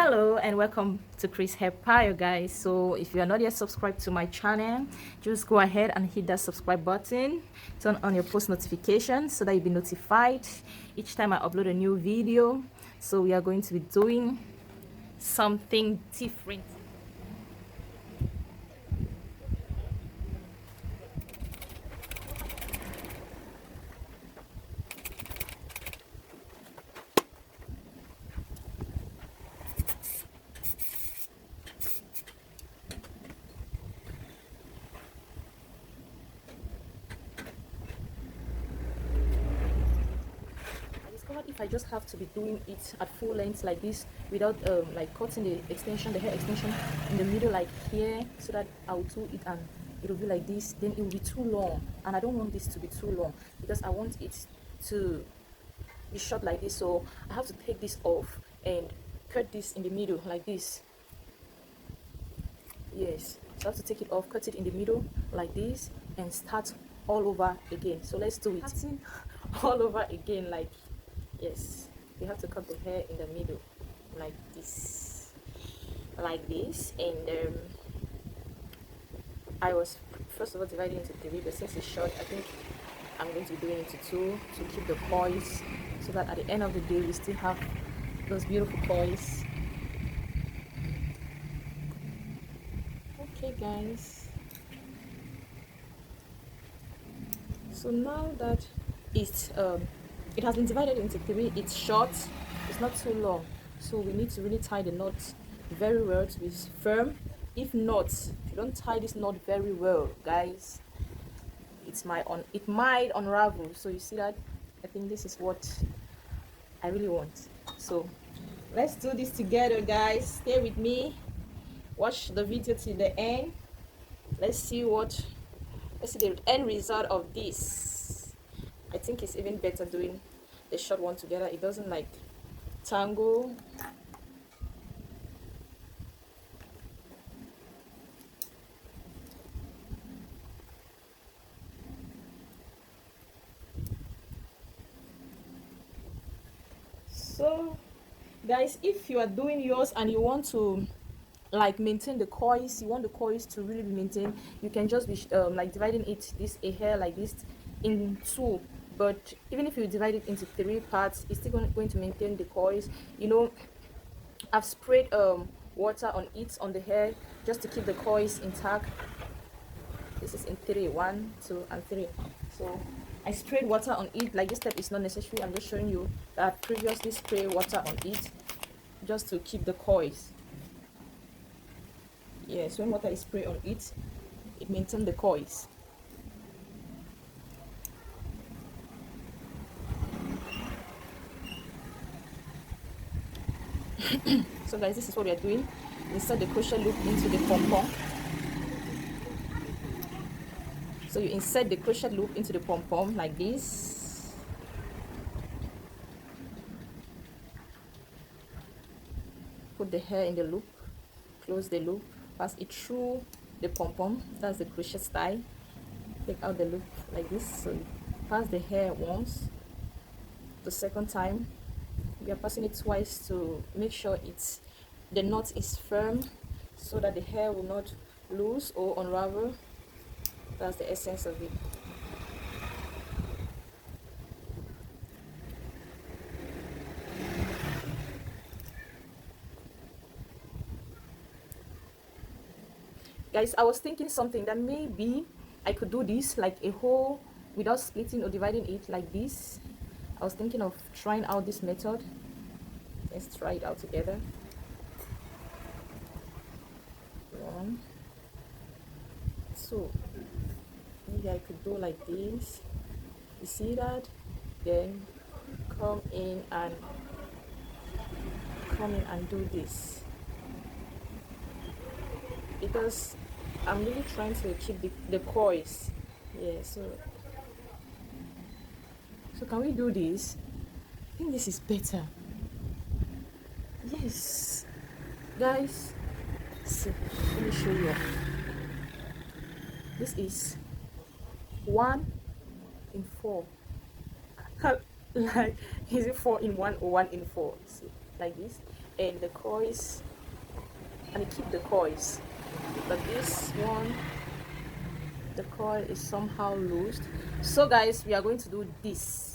Hello and welcome to Chris Hairstyle, guys. So if you are not yet subscribed to my channel, just go ahead and hit that subscribe button, turn on your post notifications so that you'll be notified each time I upload a new video. So we are going to be doing something different. If I just have to be doing it at full length like this without like cutting the hair extension in the middle like here, so that I'll do it and it'll be like this, then it will be too long, and I don't want this to be too long because I want it to be short like this. So I have to take this off and cut this in the middle like this. Yes, so I have to take it off, cut it in the middle like this, and start all over again. So let's do it. Starting all over again. Like, yes, you have to cut the hair in the middle like this, and I was first of all dividing into three, but since it's short, I think I'm going to be doing it into two to keep the coils, so that at the end of the day we still have those beautiful coils. Okay, guys, so now that it has been divided into three, it's short, it's not too long, so we need to really tie the knot very well to be firm. If not, if you don't tie this knot very well, guys, it might unravel. So you see that? I think this is what I really want. So let's do this together, guys. Stay with me, watch the video till the end. Let's see the end result of this. I think it's even better doing the short one together. It doesn't like tangle. So guys, if you are doing yours and you want to like maintain the coils, you want the coils to really be maintained, you can just be like dividing a hair like this in two. But even if you divide it into three parts, it's still going to maintain the coils. You know, I've sprayed water on the hair just to keep the coils intact. This is in three, 1, 2, and 3. So I sprayed water on it. Like, this step is not necessary. I'm just showing you that I previously sprayed water on it just to keep the coils. Yes, when water is sprayed on it, it maintains the coils. So guys, this is what we are doing. Insert the crochet loop into the pom-pom. So you insert the crochet loop into the pom-pom like this. Put the hair in the loop, close the loop, pass it through the pom-pom. That's the crochet style. Take out the loop like this. So you pass the hair once. The second time we are passing it twice to make sure the knot is firm, so that the hair will not loose or unravel. That's the essence of it. Guys, I was thinking something that maybe I could do this like a whole without splitting or dividing it like this. I was thinking of trying out this method. Let's try it out together. 1, 2. Maybe I could do like this. You see that? Then come in and do this, because I'm really trying to keep the coils. Yeah, so can we do this? I think this is better. Yes, guys, see, let me show you. This is 1 in 4. Like, is it 4 in 1 or 1 in 4? See, like this. and the coils, and keep the coils. But this one, the coil is somehow loosed. So guys, we are going to do this.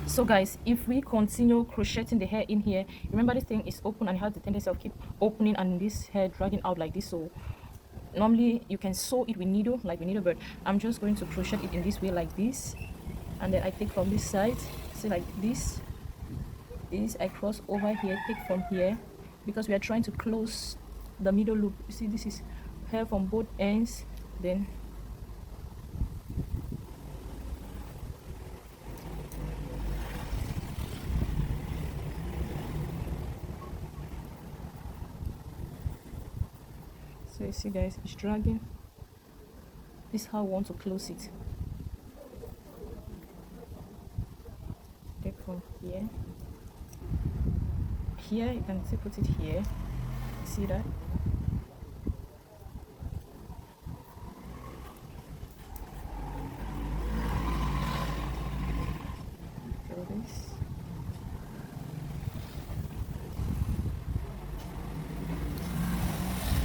So guys, if we continue crocheting the hair in here, remember this thing is open and it has the tendency of keep opening and this hair dragging out like this. So normally you can sew it with needle, like with needle, but I'm just going to crochet it in this way like this, and then I take from this side, see, like this I cross over here, take from here, because we are trying to close the middle loop. You see, this is hair from both ends. Then so you see guys, it's dragging. This is how I want to close it. Take from here, you can still put it here. See that? So this.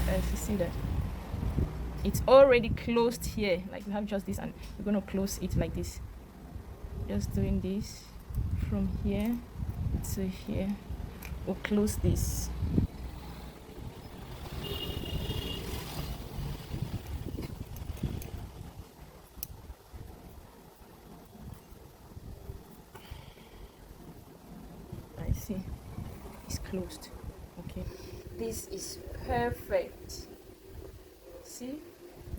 Guys, you see that? It's already closed here. Like we have just this, and we're going to close it like this. Just doing this from here to here. We'll close this. I see it's closed. Okay, this is perfect. See,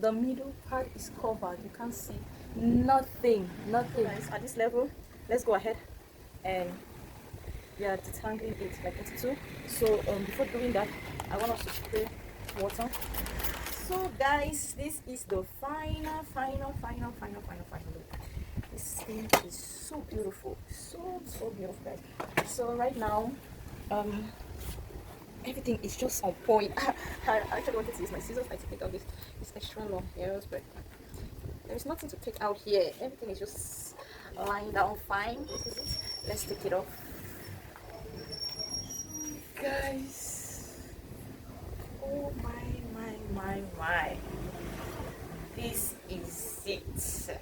the middle part is covered. You can't see nothing. Guys, at this level, let's go ahead and we are detangling it like it's two. So before doing that, I want us to spray water. So guys, this is the final look. This thing is so beautiful, so beautiful guys. So right now everything is just on point. I actually wanted to use my scissors like to take out this extra long hairs, but there's nothing to take out here. Everything is just lying down fine. This is it. Let's take it off. Guys, oh my, this is it.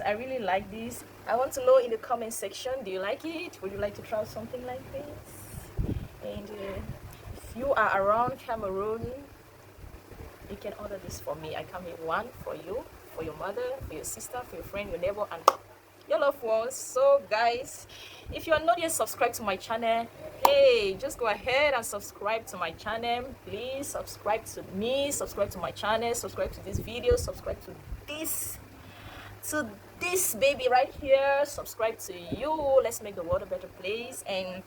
I really like this. I want to know in the comment section, do you like it? Would you like to try something like this? And if you are around Cameroon, you can order this for me. I can make one for you, for your mother, for your sister, for your friend, your neighbor, and your loved ones. So guys, if you are not yet subscribed to my channel, hey, just go ahead and subscribe to my channel. Please subscribe to me, subscribe to my channel, subscribe to this video, subscribe to this baby right here, subscribe to you. Let's make the world a better place. And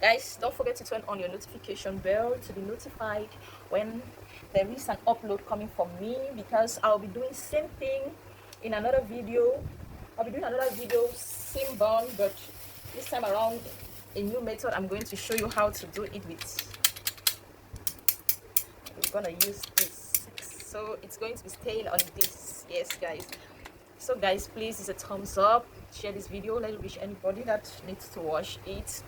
guys, don't forget to turn on your notification bell to be notified when there is an upload coming from me, because I'll be doing same thing in another video. I'll be doing another video, same bun, but this time around a new method I'm going to show you how to do it with. We're gonna use this, so it's going to be staying on this. Yes guys, so guys, please, it's a thumbs up, share this video, let it reach anybody that needs to watch it.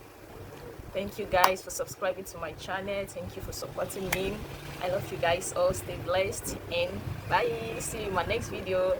Thank you guys for subscribing to my channel. Thank you for supporting me. I love you guys all. Stay blessed and bye. See you in my next video.